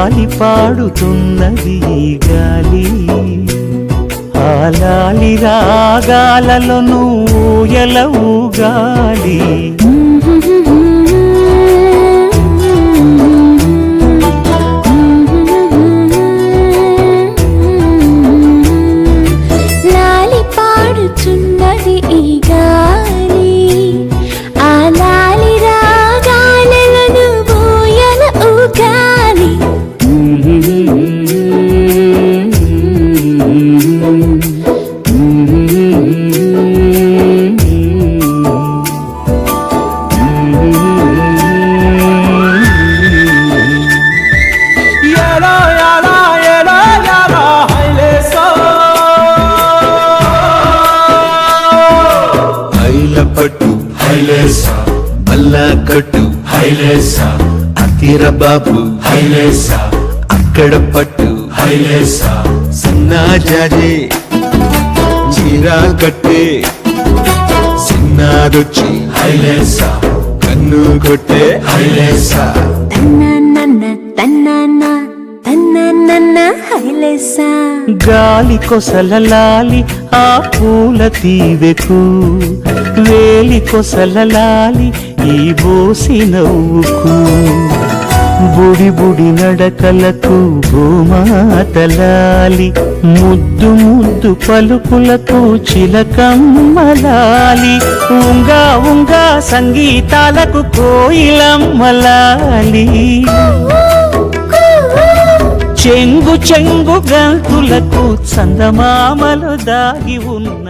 లాలి పాడుతున్నది ఈ గాలి ఆ లాలి రాగాలలో నువ్వు ఎలా ఊగాలి లాలి పాడుతున్నది ఈ గాలి ఆ లాలి రాగాలలో నువ్వు ఎలా ఊగాలి పట్టు హైలేసా మల్లా కట్టు హైలేసా అతిర బాబు హైలేసా అక్కడ పట్టు హైలేసా సన్నా జాజే చీరా కట్టే సిన్నారొచ్చి హైలేసా కన్ను కొట్టే హైలేసా తన్నన్న తన్నన్న తన్నన్న హైలేసా గాలి కొసల లాలి ఆ పూల తీవెకు వేలి కొసల లాలి ఈ బోసి నవ్వుకు బుడి బుడి నడకలకు భూమాతలాలి ముద్దు ముద్దు పలుకులకు చిలకమ్మలాలి ఉంగా ఉంగా సంగీతాలకు కోయిలమ్మలాలి చెంగు చెంగు గంతులకు చందమామలు దాగి ఉన్న